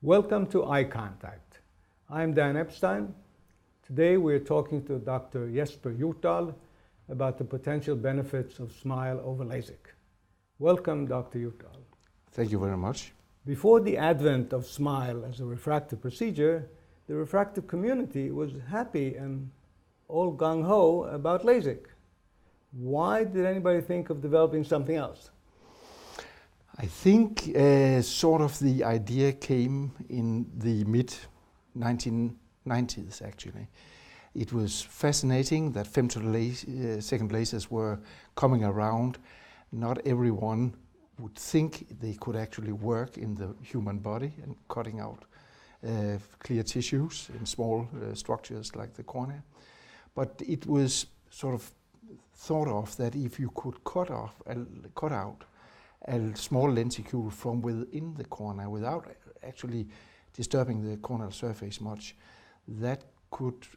Welcome to Eye Contact. I'm Dan Epstein. Today we're talking to Dr. Jesper Hjortdal about the potential benefits of SMILE over LASIK. Welcome, Dr. Hjortdal. Thank you very much. Before the advent of SMILE as a refractive procedure, the refractive community was happy and all gung-ho about LASIK. Why did anybody think of developing something else? I think sort of the idea came in the mid-1990s actually. It was fascinating that femtosecond lasers were coming around. Not everyone would think they could actually work in the human body and cutting out clear tissues in small structures like the cornea. But it was sort of thought of that if you could cut out a small lenticule from within the cornea without actually disturbing the corneal surface much, that could,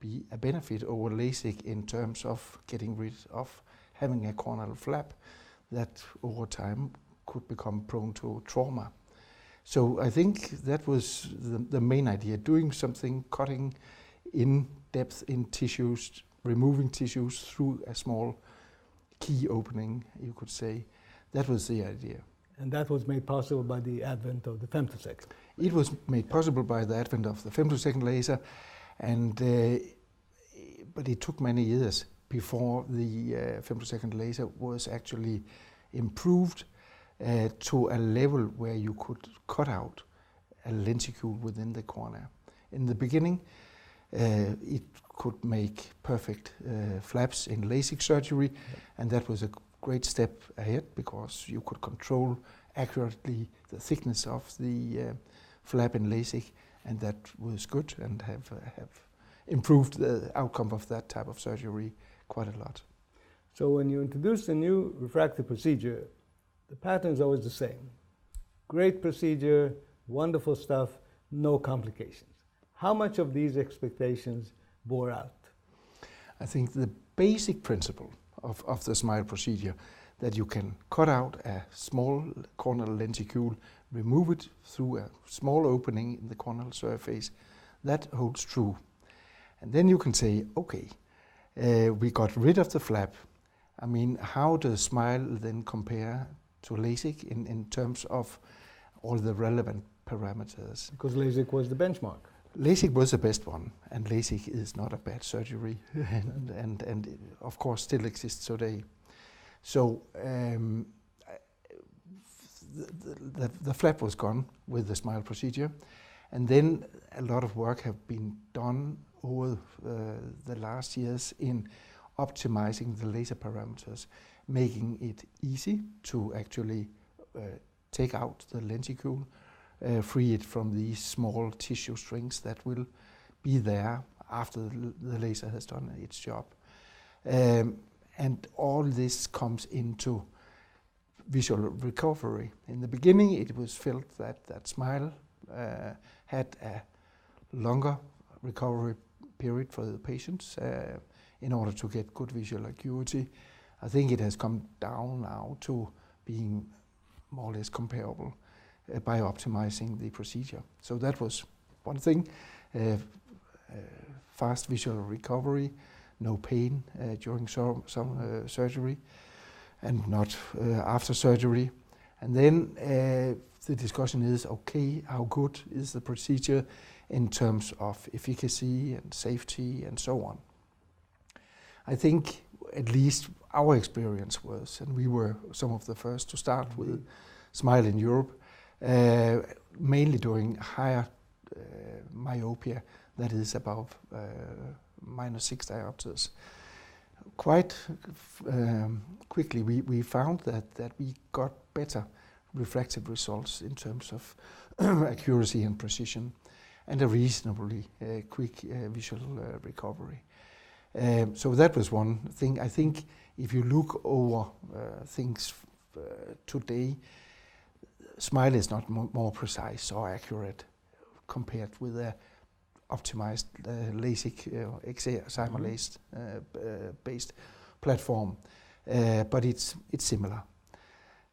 be a benefit over LASIK in terms of getting rid of having a corneal flap that over time could become prone to trauma. So I think that was the main idea, doing something, cutting in depth in tissues, removing tissues through a small key opening, you could say. That was the idea. And that was made possible by the advent of the femtosecond. It was made possible by the advent of the femtosecond laser, and but it took many years before the femtosecond laser was actually improved to a level where you could cut out a lenticule within the cornea. In the beginning, it could make perfect flaps in LASIK surgery, and that was a great step ahead because you could control accurately the thickness of the flap in LASIK, and that was good and have improved the outcome of that type of surgery quite a lot. So when you introduce a new refractive procedure, the pattern is always the same. Great procedure, wonderful stuff, no complications. How much of these expectations bore out? I think the basic principle of the SMILE procedure, that you can cut out a small corneal lenticule, remove it through a small opening in the corneal surface, that holds true. And then you can say, okay, we got rid of the flap. How does SMILE then compare to LASIK in terms of all the relevant parameters? Because LASIK was the benchmark. LASIK was the best one, and LASIK is not a bad surgery, and of course still exists today. So the flap was gone with the SMILE procedure, and then a lot of work have been done over the last years in optimizing the laser parameters, making it easy to actually take out the lenticule, free it from these small tissue strings that will be there after the laser has done its job. And all this comes into visual recovery. In the beginning, it was felt that SMILE had a longer recovery period for the patients in order to get good visual acuity. I think it has come down now to being more or less comparable by optimizing the procedure. So that was one thing, fast visual recovery, no pain during some surgery and not after surgery. And then the discussion is, okay, how good is the procedure in terms of efficacy and safety and so on. I think at least our experience was, and we were some of the first to start with SMILE in Europe, mainly during higher myopia, that is above -6 diopters. Quite quickly we found that we got better refractive results in terms of accuracy and precision, and a reasonably quick visual recovery. So that was one thing. I think if you look over things today, SMILE is not more precise or accurate compared with the optimized LASIK Xemer based platform, but it's similar.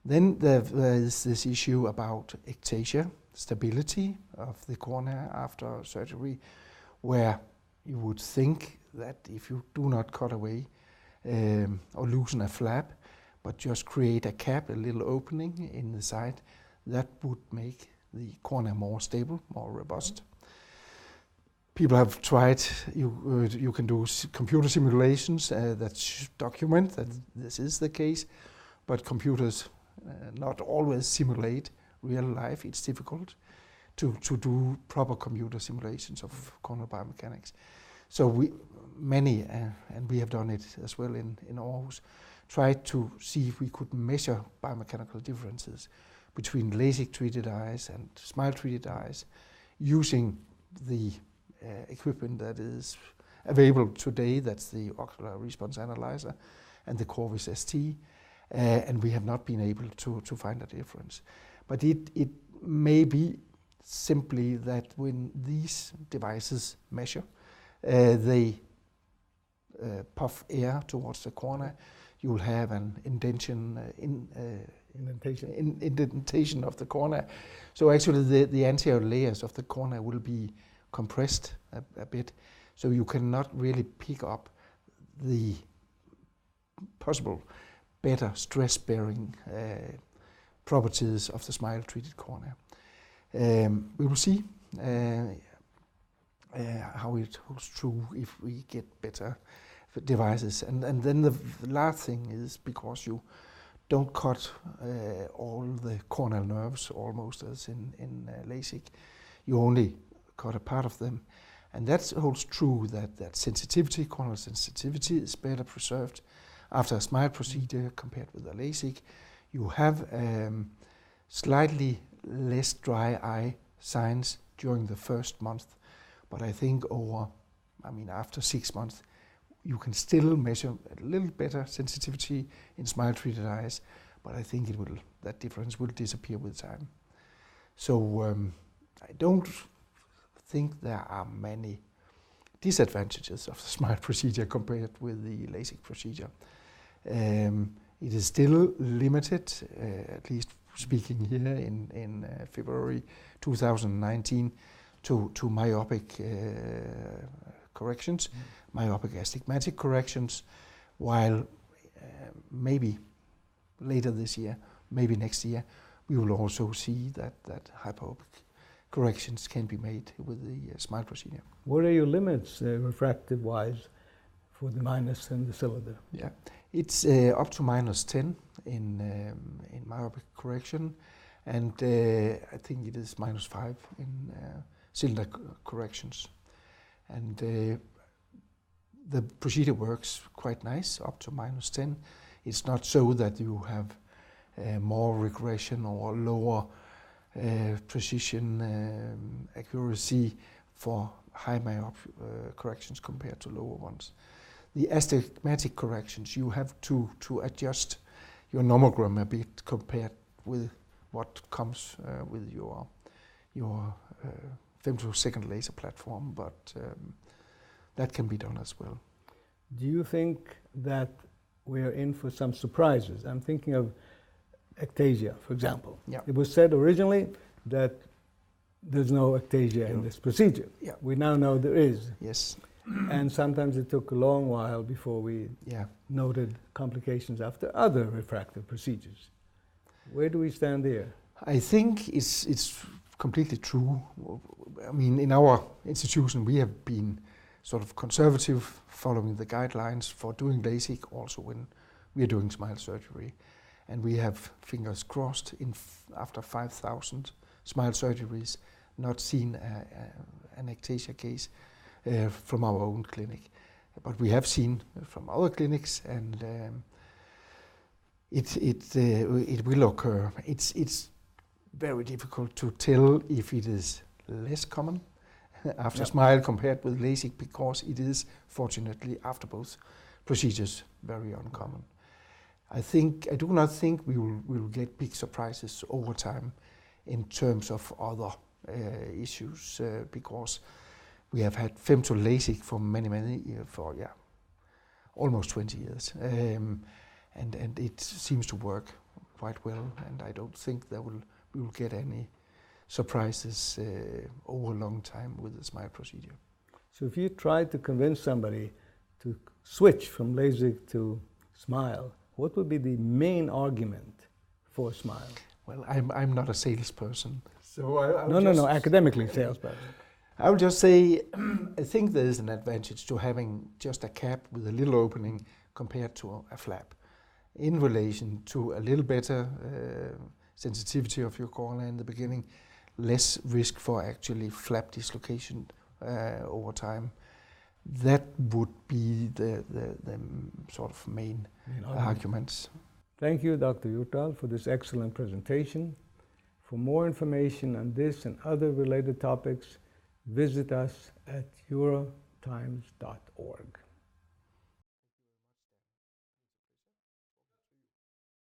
Then there is this issue about ectasia, stability of the cornea after surgery, where you would think that if you do not cut away or loosen a flap, but just create a cap, a little opening in the side, that would make the cornea more stable, more robust. People have tried, you can do computer simulations that document that this is the case, but computers not always simulate real life. It's difficult to do proper computer simulations of corneal biomechanics. So many, and we have done it as well in Aarhus, tried to see if we could measure biomechanical differences between LASIK-treated eyes and SMILE-treated eyes using the equipment that is available today. That's the ocular response analyzer and the Corvis ST, and we have not been able to find a difference. But it may be simply that when these devices measure, they puff air towards the cornea. You will have an indentation of the cornea. So actually the anterior layers of the cornea will be compressed a bit, so you cannot really pick up the possible better stress-bearing properties of the SMILE-treated cornea. We will see how it holds true if we get better devices. And then the last thing is, because you don't cut all the corneal nerves almost as in LASIK, you only cut a part of them. And that holds true that sensitivity, corneal sensitivity, is better preserved after a SMILE procedure compared with a LASIK. You have slightly less dry eye signs during the first month, but I think after 6 months, you can still measure a little better sensitivity in SMILE-treated eyes, but I think that difference will disappear with time. So I don't think there are many disadvantages of the SMILE procedure compared with the LASIK procedure. It is still limited, at least speaking here in February 2019, to myopic corrections, myopic astigmatic corrections, while maybe later this year, maybe next year, we will also see that hyperopic corrections can be made with the SMILE procedure. What are your limits refractive-wise for the minus and the cylinder? Yeah, it's up to -10 in myopic correction, and I think it is -5 in cylinder corrections. And the procedure works quite nice up to -10. It's not so that you have more regression or lower precision accuracy for high myop corrections compared to lower ones. The astigmatic corrections, you have to adjust your nomogram a bit compared with what comes with your femtosecond laser platform, but that can be done as well. Do you think that we are in for some surprises? I'm thinking of ectasia, for example. Yeah. It was said originally that there's no ectasia in this procedure. Yeah. We now know there is. Yes. And sometimes it took a long while before we noted complications after other refractive procedures. Where do we stand there? I think it's completely true. I mean, in our institution, we have been sort of conservative, following the guidelines for doing LASIK also when we are doing SMILE surgery. And we have, fingers crossed, after 5,000 SMILE surgeries, not seen an ectasia case from our own clinic. But we have seen from other clinics, and it will occur. It's very difficult to tell if it is less common after SMILE compared with LASIK, because it is, fortunately, after both procedures, very uncommon. I do not think we will get big surprises over time in terms of other issues, because we have had femto LASIK for many years, almost 20 years, and it seems to work quite well, and I don't think we will get any surprises over a long time with the SMILE procedure. So if you try to convince somebody to switch from LASIK to SMILE, what would be the main argument for SMILE? Well, I'm not a salesperson, so No, academically salesperson. I would just say I think there is an advantage to having just a cap with a little opening compared to a flap, in relation to a little better sensitivity of your cornea in the beginning, less risk for actually flap dislocation over time. That would be the sort of main arguments. Thank you, Dr. Hjortdal, for this excellent presentation. For more information on this and other related topics, visit us at eurotimes.org.